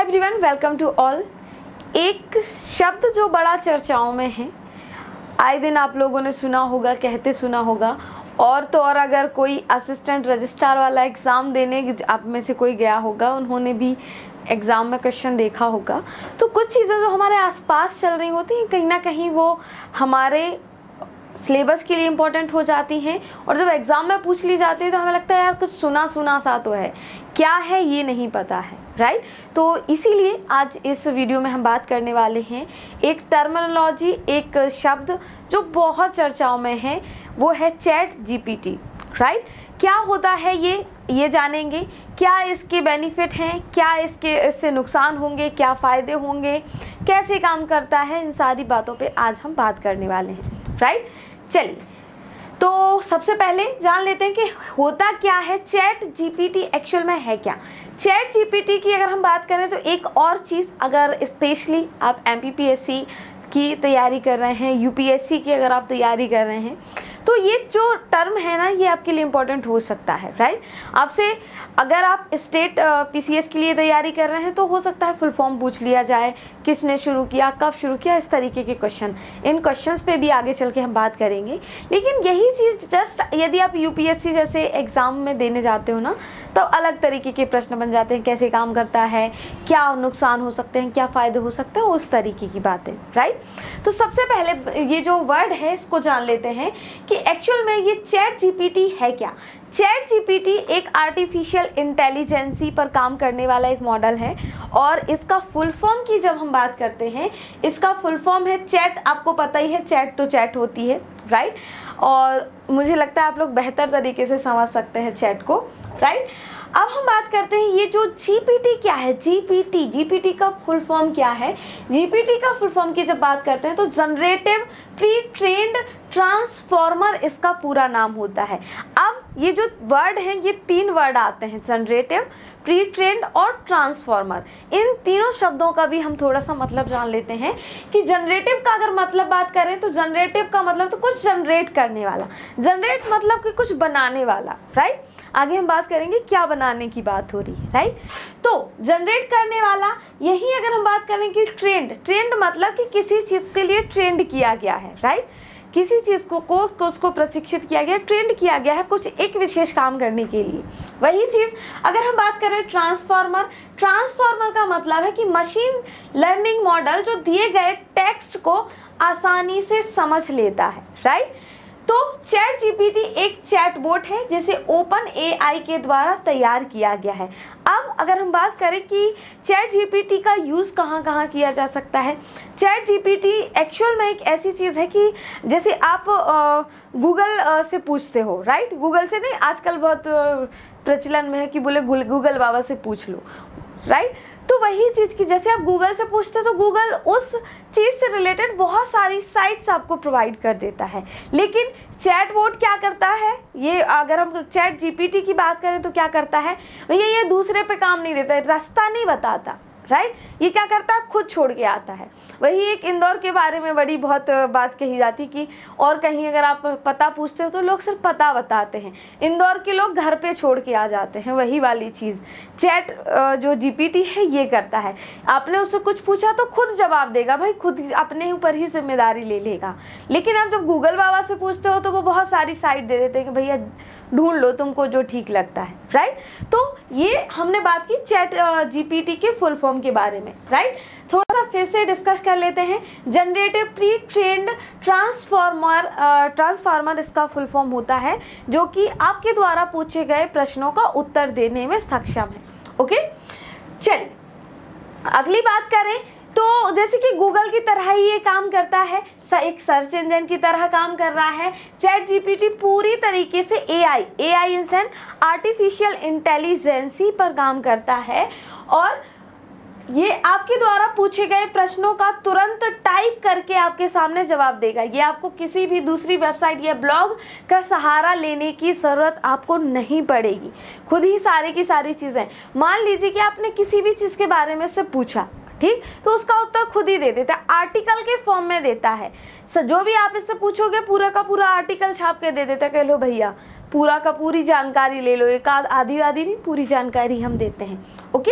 Everyone, welcome to all. एक शब्द जो बड़ा चर्चाओं में है, आए दिन आप लोगों ने सुना होगा, कहते सुना होगा, और तो और अगर कोई असिस्टेंट रजिस्ट्रार वाला एग्ज़ाम देने आप में से कोई गया होगा, उन्होंने भी एग्ज़ाम में क्वेश्चन देखा होगा, तो कुछ चीज़ें जो हमारे आसपास चल रही होती हैं कहीं ना कहीं वो हमारे सिलेबस के लिए इम्पोर्टेंट हो जाती हैं, और जब एग्ज़ाम में पूछ ली जाती है तो हमें लगता है यार कुछ सुना सुना सा तो है, क्या है ये नहीं पता है, राइट। तो इसीलिए आज इस वीडियो में हम बात करने वाले हैं एक टर्मिनोलॉजी, एक शब्द जो बहुत चर्चाओं में है, वो है चैट जीपीटी, राइट। क्या होता है ये जानेंगे, क्या इसके बेनिफिट हैं, क्या इससे नुकसान होंगे, क्या फ़ायदे होंगे, कैसे काम करता है, इन सारी बातों पे आज हम बात करने वाले हैं, राइट। चलिए, तो सबसे पहले जान लेते हैं कि होता क्या है चैट जीपीटी, एक्चुअल में है क्या। चैट जीपीटी की अगर हम बात करें तो एक और चीज़, अगर स्पेशली आप एमपीपीएससी की तैयारी कर रहे हैं, यूपीएससी की अगर आप तैयारी कर रहे हैं, तो ये जो टर्म है ना, ये आपके लिए इम्पोर्टेंट हो सकता है, राइट। आपसे अगर आप स्टेट पीसीएस के लिए तैयारी कर रहे हैं तो हो सकता है फुल फॉर्म पूछ लिया जाए, किसने शुरू किया, कब शुरू किया, इस तरीके के क्वेश्चन। इन क्वेश्चंस पे भी आगे चल के हम बात करेंगे। लेकिन यही चीज़ जस्ट यदि आप यूपीएससी जैसे एग्ज़ाम में देने जाते हो ना, तो अलग तरीके के प्रश्न बन जाते हैं, कैसे काम करता है, क्या नुकसान हो सकते हैं, क्या फ़ायदे हो सकते हैं, उस तरीके की बातें, राइट। तो सबसे पहले ये जो वर्ड है इसको जान लेते हैं कि एक्चुअल में ये चैट जीपीटी है क्या। चैट जीपीटी एक आर्टिफिशियल इंटेलिजेंसी पर काम करने वाला एक मॉडल है, और इसका फुल फॉर्म की जब हम बात करते हैं, इसका फुल फॉर्म है चैट। आपको पता ही है, चैट तो चैट होती है, राइट। और मुझे लगता है आप लोग बेहतर तरीके से समझ सकते हैं चैट को, राइट। अब हम बात करते हैं ये जो जीपीटी क्या है। जीपीटी का फुल फॉर्म क्या है। जीपीटी का फुल फॉर्म की जब बात करते हैं तो जनरेटिव प्री ट्रेन्ड ट्रांसफॉर्मर इसका पूरा नाम होता है। अब ये जो वर्ड हैं, ये 3 वर्ड आते हैं, जनरेटिव, प्री ट्रेन्ड और ट्रांसफॉर्मर। इन तीनों शब्दों का भी हम थोड़ा सा मतलब जान लेते हैं कि जनरेटिव का अगर मतलब बात करें तो जनरेटिव का मतलब तो कुछ जनरेट करने वाला, जनरेट मतलब कि कुछ बनाने वाला, राइट। आगे हम बात करेंगे क्या बनाने की बात हो रही है, राइट। तो जनरेट करने वाला, यही अगर हम बात करें कि ट्रेंड मतलब कि किसी चीज़ के लिए ट्रेंड किया गया है, राइट। किसी चीज़ को उसको प्रशिक्षित किया गया, ट्रेंड किया गया है कुछ एक विशेष काम करने के लिए। वही चीज़ अगर हम बात करें ट्रांसफॉर्मर का मतलब है कि मशीन लर्निंग मॉडल जो दिए गए टेक्स्ट को आसानी से समझ लेता है, राइट। तो चैट जीपीटी एक चैटबॉट है जिसे ओपन एआई के द्वारा तैयार किया गया है। अब अगर हम बात करें कि चैट जीपीटी का यूज़ कहाँ कहाँ किया जा सकता है। चैट जीपीटी एक्चुअल में एक ऐसी चीज़ है कि जैसे आप गूगल से पूछते हो, राइट। गूगल से नहीं, आजकल बहुत प्रचलन में है कि बोले गूगल बाबा से पूछ लो, राइट। तो वही चीज़ की जैसे आप गूगल से पूछते हो तो गूगल उस चीज़ से रिलेटेड बहुत सारी साइट्स आपको प्रोवाइड कर देता है। लेकिन चैटबॉट क्या करता है, ये अगर हम चैट जीपीटी की बात करें तो क्या करता है भैया, ये दूसरे पे काम नहीं देता है, रास्ता नहीं बताता, राइट। ये क्या करता है, खुद छोड़ के आता है। वही एक इंदौर के बारे में बड़ी बहुत बात कही जाती कि और कहीं अगर आप पता पूछते हो तो लोग सिर्फ पता बताते हैं, इंदौर के लोग घर पे छोड़ के आ जाते हैं। वही वाली चीज़ चैट जो जीपीटी है ये करता है। आपने उससे कुछ पूछा तो खुद जवाब देगा, भाई खुद अपने ऊपर ही जिम्मेदारी ले लेगा। लेकिन आप जब गूगल बाबा से पूछते हो तो वो बहुत सारी साइट दे देते हैं कि भैया ढूंढ लो तुमको जो ठीक लगता है, राइट। तो ये हमने बात की चैट जीपीटी के फुल फॉर्म के बारे में, राइट। थोड़ा सा फिर से डिस्कस कर लेते हैं। जनरेटिव प्री ट्रेन्ड ट्रांसफॉर्मर इसका फुल फॉर्म होता है जो कि आपके द्वारा पूछे गए प्रश्नों का उत्तर देने में सक्षम है। ओके, चलिए अगली बात करें तो जैसे कि गूगल की तरह ही ये काम करता है, एक सर्च इंजन की तरह काम कर रहा है। चैट जीपीटी पूरी तरीके से एआई इंसान आर्टिफिशियल इंटेलिजेंसी पर काम करता है, और ये आपके द्वारा पूछे गए प्रश्नों का तुरंत टाइप करके आपके सामने जवाब देगा। ये आपको किसी भी दूसरी वेबसाइट या ब्लॉग का सहारा लेने की ज़रूरत आपको नहीं पड़ेगी, खुद ही सारी की सारी चीज़ें। मान लीजिए कि आपने किसी भी चीज़ के बारे में से पूछा, ठीक, तो उसका उत्तर खुद ही दे देता है, आर्टिकल के फॉर्म में देता है। जो भी आप इससे पूछोगे पूरा का पूरा आर्टिकल छाप के दे देता है, कह लो भैया पूरा का पूरी जानकारी ले लो, एक आधी नहीं पूरी जानकारी हम देते हैं। ओके,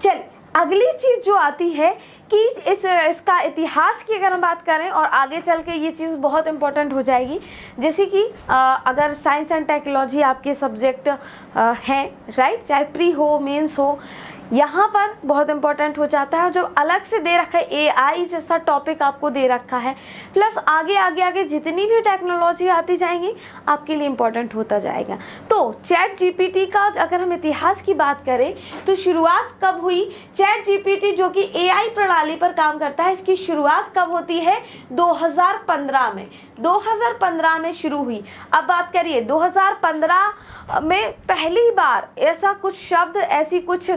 चल अगली चीज़ जो आती है कि इसका इतिहास की अगर हम बात करें और आगे चल के ये चीज़ बहुत इंपॉर्टेंट हो जाएगी, जैसे कि अगर साइंस एंड टेक्नोलॉजी आपके सब्जेक्ट हैं, राइट, चाहे प्री हो मेंस हो, यहाँ पर बहुत इंपॉर्टेंट हो जाता है। और जब अलग से दे रखा है एआई जैसा टॉपिक आपको दे रखा है, प्लस आगे आगे आगे जितनी भी टेक्नोलॉजी आती जाएंगी आपके लिए इंपॉर्टेंट होता जाएगा। तो चैट जीपीटी का अगर हम इतिहास की बात करें तो शुरुआत कब हुई? चैट जीपीटी जो कि एआई प्रणाली पर काम करता है, इसकी शुरुआत कब होती है? 2015 में। 2015 में शुरू हुई। अब बात करिए 2015 में पहली बार ऐसा कुछ शब्द, ऐसी कुछ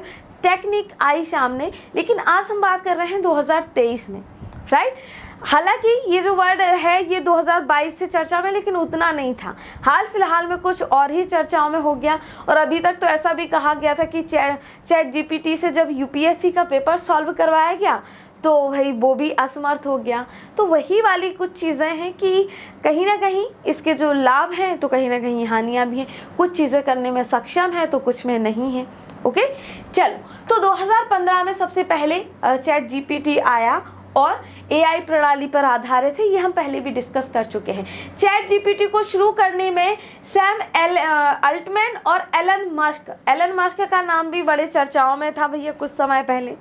टेक्निक आई सामने, लेकिन आज हम बात कर रहे हैं 2023 में, राइट। हालांकि ये जो वर्ड है ये 2022 से चर्चा में, लेकिन उतना नहीं था। हाल फिलहाल में कुछ और ही चर्चाओं में हो गया। और अभी तक तो ऐसा भी कहा गया था कि चैट जीपीटी से जब यूपीएससी का पेपर सॉल्व करवाया गया तो भाई वो भी असमर्थ हो गया। तो वही वाली कुछ चीज़ें हैं कि कहीं ना कहीं इसके जो लाभ हैं तो कहीं ना कहीं हानियाँ भी हैं। कुछ चीज़ें करने में सक्षम है तो कुछ में नहीं है। ओके, चलो, तो 2015 में सबसे पहले चैट जीपीटी आया और एआई प्रणाली पर आधारित है। ये हम पहले भी डिस्कस कर चुके हैं। चैट जीपीटी को शुरू करने में सैम अल्टमैन और एलन मस्क का नाम भी बड़े चर्चाओं में था भैया कुछ समय पहले।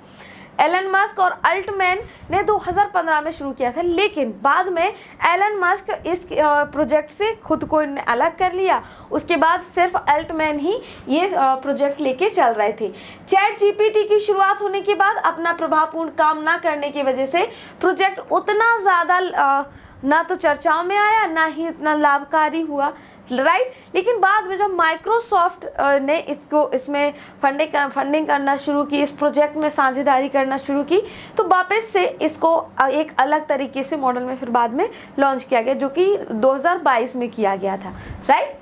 एलन मस्क और अल्टमैन ने 2015 में शुरू किया था, लेकिन बाद में एलन मस्क इस प्रोजेक्ट से खुद को अलग कर लिया। उसके बाद सिर्फ अल्टमैन ही ये प्रोजेक्ट लेके चल रहे थे। चैट जीपीटी की शुरुआत होने के बाद अपना प्रभावपूर्ण काम ना करने की वजह से प्रोजेक्ट उतना ज़्यादा ना तो चर्चाओं में आया, ना ही उतना लाभकारी हुआ, राइट। लेकिन बाद में जब माइक्रोसॉफ्ट ने इसमें फंडिंग करना शुरू की, इस प्रोजेक्ट में साझेदारी करना शुरू की, तो वापस से इसको एक अलग तरीके से मॉडल में फिर बाद में लॉन्च किया गया, जो कि 2022 में किया गया था, राइट।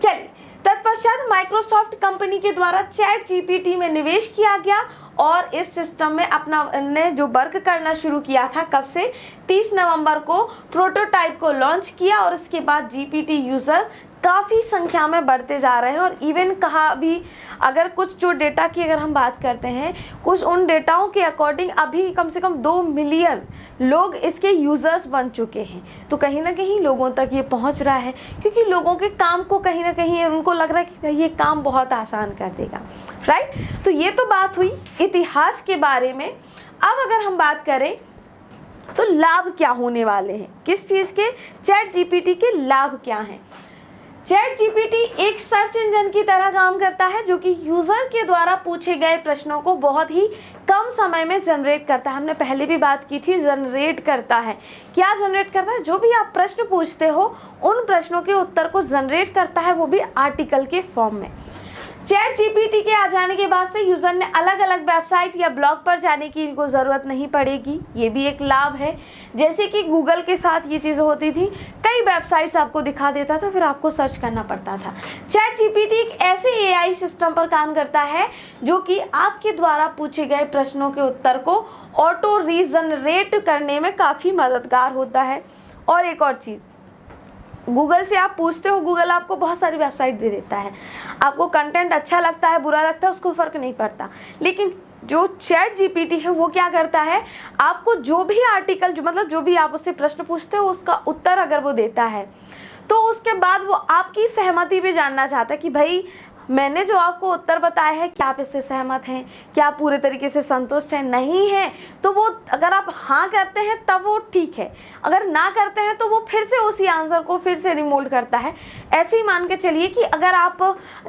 चलिए, तत्पश्चात माइक्रोसॉफ्ट कंपनी के द्वारा चैट जीपीटी में निवेश किया गया और इस सिस्टम में अपना ने जो वर्क करना शुरू किया था, कब से? 30 नवंबर को प्रोटोटाइप को लॉन्च किया और उसके बाद जीपीटी यूज़र काफ़ी संख्या में बढ़ते जा रहे हैं। और इवन कहा भी, अगर कुछ जो डेटा की अगर हम बात करते हैं, कुछ उन डेटाओं के अकॉर्डिंग अभी कम से कम 2 मिलियन लोग इसके यूज़र्स बन चुके हैं। तो कहीं ना कहीं लोगों तक ये पहुंच रहा है, क्योंकि लोगों के काम को कहीं ना कहीं उनको लग रहा है कि ये काम बहुत आसान कर देगा, राइट। तो ये तो बात हुई इतिहास के बारे में। अब अगर हम बात करें तो लाभ क्या होने वाले हैं, किस चीज़ के? चैट जीपीटी के लाभ क्या हैं? चैट जीपीटी एक सर्च इंजन की तरह काम करता है, जो कि यूज़र के द्वारा पूछे गए प्रश्नों को बहुत ही कम समय में जनरेट करता है। हमने पहले भी बात की थी, जनरेट करता है। क्या जनरेट करता है? जो भी आप प्रश्न पूछते हो उन प्रश्नों के उत्तर को जनरेट करता है, वो भी आर्टिकल के फॉर्म में। चैट जीपीटी के आ जाने के बाद से यूज़र ने अलग अलग वेबसाइट या ब्लॉग पर जाने की इनको ज़रूरत नहीं पड़ेगी। ये भी एक लाभ है। जैसे कि गूगल के साथ ये चीज़ होती थी, कई वेबसाइट्स आपको दिखा देता था, फिर आपको सर्च करना पड़ता था। चैट जीपीटी एक ऐसे एआई सिस्टम पर काम करता है जो कि आपके द्वारा पूछे गए प्रश्नों के उत्तर को ऑटो रीजनरेट करने में काफ़ी मददगार होता है। और एक और चीज़, गूगल से आप पूछते हो, गूगल आपको बहुत सारी वेबसाइट दे देता है। आपको कंटेंट अच्छा लगता है, बुरा लगता है, उसको फ़र्क नहीं पड़ता। लेकिन जो चैट जीपीटी है वो क्या करता है, आपको जो भी आर्टिकल, जो भी आप उससे प्रश्न पूछते हो उसका उत्तर अगर वो देता है, तो उसके बाद वो आपकी सहमति भी जानना चाहता है कि भाई मैंने जो आपको उत्तर बताया है, क्या आप इससे सहमत हैं, क्या आप पूरे तरीके से संतुष्ट हैं? नहीं है तो वो, अगर आप हाँ करते हैं तब वो ठीक है, अगर ना करते हैं तो वो फिर से उसी आंसर को फिर से रिमोल्ड करता है। ऐसे ही मान के चलिए कि अगर आप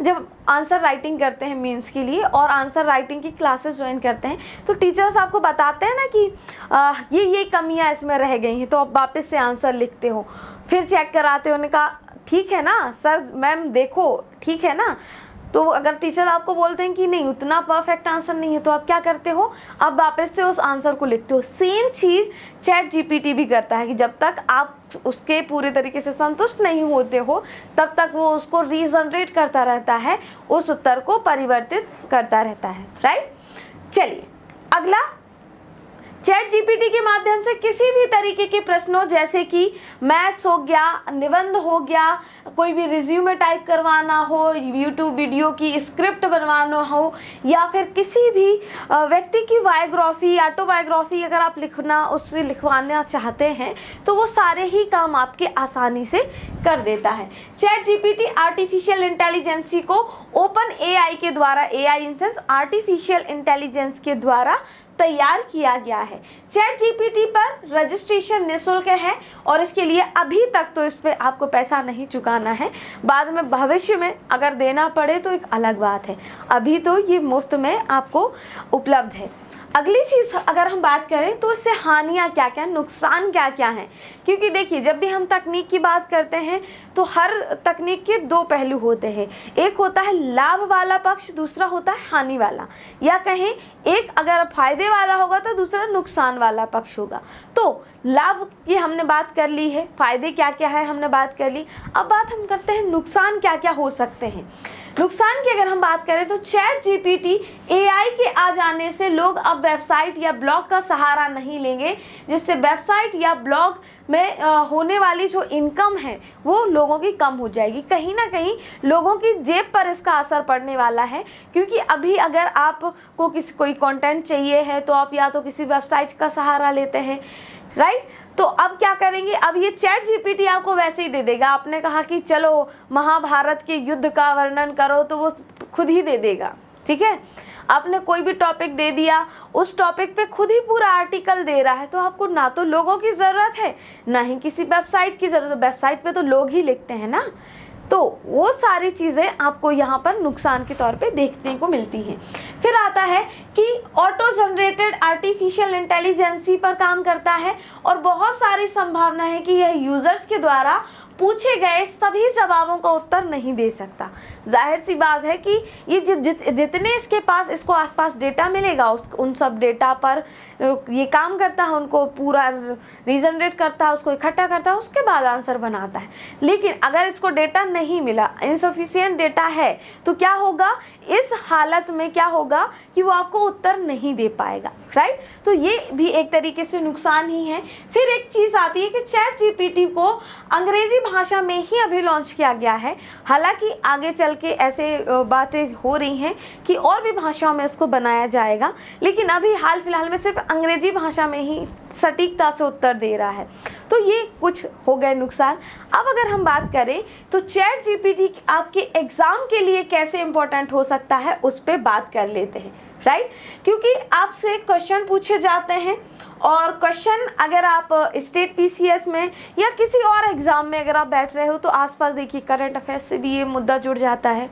जब आंसर राइटिंग करते हैं मेंस के लिए और आंसर राइटिंग की क्लासेस ज्वाइन करते हैं, तो टीचर्स आपको बताते हैं ना कि ये कमियाँ इसमें रह गई हैं, तो आप वापस से आंसर लिखते हो, फिर चेक कराते हो, उन्होंने कहा ठीक है ना सर, मैम देखो ठीक है ना। तो अगर टीचर आपको बोलते हैं कि नहीं उतना परफेक्ट आंसर नहीं है, तो आप क्या करते हो, आप वापस से उस आंसर को लिखते हो। सेम चीज़ चैट जीपीटी भी करता है कि जब तक आप उसके पूरे तरीके से संतुष्ट नहीं होते हो तब तक वो उसको रीजनरेट करता रहता है, उस उत्तर को परिवर्तित करता रहता है, राइट। चलिए अगला, चैट जीपीटी के माध्यम से किसी भी तरीके के प्रश्नों जैसे कि मैथ्स हो गया, निबंध हो गया, कोई भी रिज्यूमे टाइप करवाना हो, यूट्यूब वीडियो की स्क्रिप्ट बनवाना हो, या फिर किसी भी व्यक्ति की बायोग्राफी, ऑटोबायोग्राफी अगर आप उससे लिखवाना चाहते हैं तो वो सारे ही काम आपके आसानी से कर देता है। चैट जीपीटी आर्टिफिशियल इंटेलिजेंसी को ओपन एआई के द्वारा, AI in sense artificial intelligence के द्वारा तैयार किया गया है। चैट जीपीटी पर रजिस्ट्रेशन निःशुल्क है और इसके लिए अभी तक तो इस पे आपको पैसा नहीं चुकाना है, बाद में भविष्य में अगर देना पड़े तो एक अलग बात है, अभी तो ये मुफ्त में आपको उपलब्ध है। अगली चीज़ अगर हम बात करें तो इससे हानियाँ क्या क्या, नुकसान क्या क्या हैं, क्योंकि देखिए जब भी हम तकनीक की बात करते हैं तो हर तकनीक के दो पहलू होते हैं, एक होता है लाभ वाला पक्ष, दूसरा होता है हानि वाला, या कहें एक अगर फायदे वाला होगा तो दूसरा नुकसान वाला पक्ष होगा। तो लाभ की हमने बात कर ली है, फायदे क्या क्या है हमने बात कर ली, अब बात हम करते हैं नुकसान क्या क्या हो सकते हैं। नुकसान की अगर हम बात करें तो चैट जीपीटी एआई के आ जाने से लोग अब वेबसाइट या ब्लॉग का सहारा नहीं लेंगे, जिससे वेबसाइट या ब्लॉग में होने वाली जो इनकम है वो लोगों की कम हो जाएगी। कहीं ना कहीं लोगों की जेब पर इसका असर पड़ने वाला है, क्योंकि अभी अगर आपको कोई कंटेंट चाहिए है तो आप या तो किसी वेबसाइट का सहारा लेते हैं, राइट। तो अब क्या करेंगे, अब ये चैट जीपीटी आपको वैसे ही दे देगा। आपने कहा कि चलो महाभारत के युद्ध का वर्णन करो तो वो खुद ही दे देगा, ठीक है। आपने कोई भी टॉपिक दे दिया, उस टॉपिक पे खुद ही पूरा आर्टिकल दे रहा है, तो आपको ना तो लोगों की ज़रूरत है ना ही किसी वेबसाइट की ज़रूरत है, वेबसाइट पे तो लोग ही लिखते हैं ना। तो वो सारी चीज़ें आपको यहाँ पर नुकसान के तौर पे देखने को मिलती हैं। फिर आता है कि ऑटो जनरेटेड आर्टिफिशियल इंटेलिजेंसी पर काम करता है और बहुत सारी संभावना है कि यह यूज़र्स के द्वारा पूछे गए सभी जवाबों का उत्तर नहीं दे सकता। जाहिर सी बात है कि ये जितने इसको आसपास डेटा मिलेगा उन सब डेटा पर ये काम करता है, उनको पूरा रीजनरेट करता है, उसको इकट्ठा करता है, उसके बाद आंसर बनाता है। लेकिन अगर इसको डेटा नहीं मिला, इनसफिशिएंट डेटा है, तो क्या होगा, इस हालत में क्या होगा कि वो आपको उत्तर नहीं दे पाएगा, राइट। तो ये भी एक तरीके से नुकसान ही है। फिर एक चीज़ आती है कि चैट जीपीटी को अंग्रेजी भाषा में ही अभी लॉन्च किया गया है, हालांकि आगे चल के ऐसे बातें हो रही हैं कि और भी भाषाओं में इसको बनाया जाएगा, लेकिन अभी हाल फिलहाल में सिर्फ अंग्रेजी भाषा में ही सटीकता से उत्तर दे रहा है। तो ये कुछ हो गए नुकसान। अब अगर हम बात करें तो चैट जीपीटी आपके एग्ज़ाम के लिए कैसे इंपॉर्टेंट हो सकता है उस पर बात कर लेते हैं, राइट। क्योंकि आपसे क्वेश्चन पूछे जाते हैं और क्वेश्चन अगर आप स्टेट पीसीएस में या किसी और एग्ज़ाम में अगर आप बैठ रहे हो तो आसपास देखिए करंट अफेयर्स से भी ये मुद्दा जुड़ जाता है।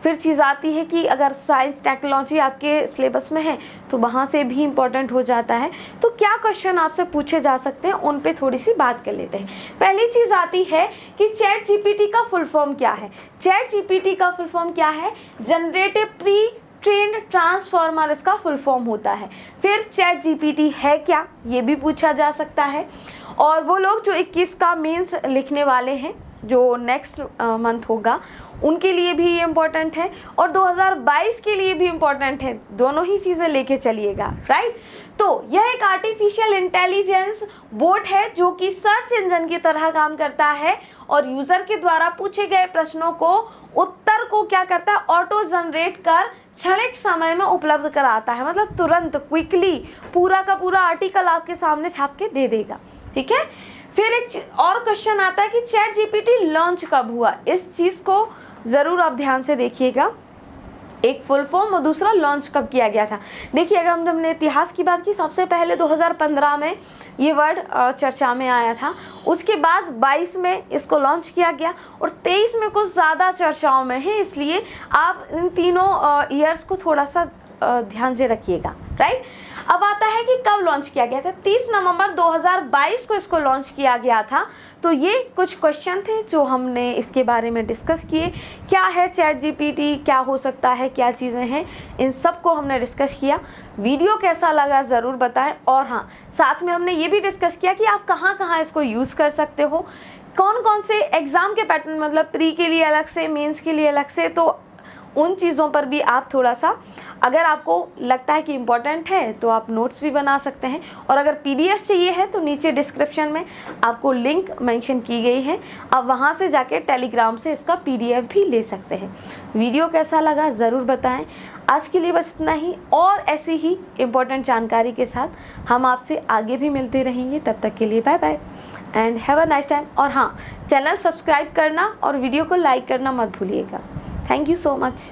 फिर चीज़ आती है कि अगर साइंस टेक्नोलॉजी आपके सिलेबस में है तो वहाँ से भी इम्पोर्टेंट हो जाता है। तो क्या क्वेश्चन आपसे पूछे जा सकते हैं उन पे थोड़ी सी बात कर लेते हैं। पहली चीज़ आती है कि चैट जीपीटी का फुल फॉर्म क्या है। चैट जीपीटी का फुल फॉर्म क्या है, जनरेटिव प्री ट्रेंड ट्रांसफॉर्मर इसका फुल फॉर्म होता है। फिर चैट जीपीटी है क्या, ये भी पूछा जा सकता है। और वो लोग जो 21 का मेंस लिखने वाले हैं जो नेक्स्ट मंथ होगा उनके लिए भी ये इम्पोर्टेंट है और 2022 के लिए भी इम्पोर्टेंट है। दोनों ही चीज़ें लेके चलिएगा, राइट। तो यह एक आर्टिफिशियल इंटेलिजेंस बोट है जो कि सर्च इंजन की तरह काम करता है और यूज़र के द्वारा पूछे गए प्रश्नों को उत्तर को क्या करता है, ऑटो जनरेट कर क्षणिक समय में उपलब्ध कराता है। मतलब तुरंत क्विकली पूरा का पूरा आर्टिकल आपके सामने छाप के दे देगा, ठीक है। फिर एक और क्वेश्चन आता है कि चैट जीपीटी लॉन्च कब हुआ। इस चीज़ को ज़रूर आप ध्यान से देखिएगा, एक फुल फॉर्म और दूसरा लॉन्च कब किया गया था। देखिए अगर हमने इतिहास की बात की, सबसे पहले 2015 में ये वर्ड चर्चा में आया था, उसके बाद 22 में इसको लॉन्च किया गया और 23 में कुछ ज़्यादा चर्चाओं में है, इसलिए आप इन तीनों ईयर्स को थोड़ा सा ध्यान से रखिएगा, राइट। अब आता है कि कब लॉन्च किया गया था। 30 नवंबर 2022 को इसको लॉन्च किया गया था। तो ये कुछ क्वेश्चन थे जो हमने इसके बारे में डिस्कस किए। क्या है चैट जीपीटी, क्या हो सकता है, क्या चीज़ें हैं, इन सब को हमने डिस्कस किया। वीडियो कैसा लगा ज़रूर बताएं। और हाँ, साथ में हमने ये भी डिस्कस किया कि आप कहाँ कहाँ इसको यूज़ कर सकते हो, कौन कौन से एग्ज़ाम के पैटर्न, मतलब प्री के लिए अलग से, मेंस के लिए अलग से, तो उन चीज़ों पर भी आप थोड़ा सा, अगर आपको लगता है कि इम्पोर्टेंट है तो आप नोट्स भी बना सकते हैं। और अगर PDF चाहिए है तो नीचे डिस्क्रिप्शन में आपको लिंक मेंशन की गई है, आप वहाँ से जाके टेलीग्राम से इसका PDF भी ले सकते हैं। वीडियो कैसा लगा ज़रूर बताएं। आज के लिए बस इतना ही, और ऐसी ही इम्पोर्टेंट जानकारी के साथ हम आपसे आगे भी मिलते रहेंगे। तब तक के लिए bye bye and have a nice time. और हाँ, चैनल सब्सक्राइब करना और वीडियो को लाइक करना मत भूलिएगा। Thank you so much.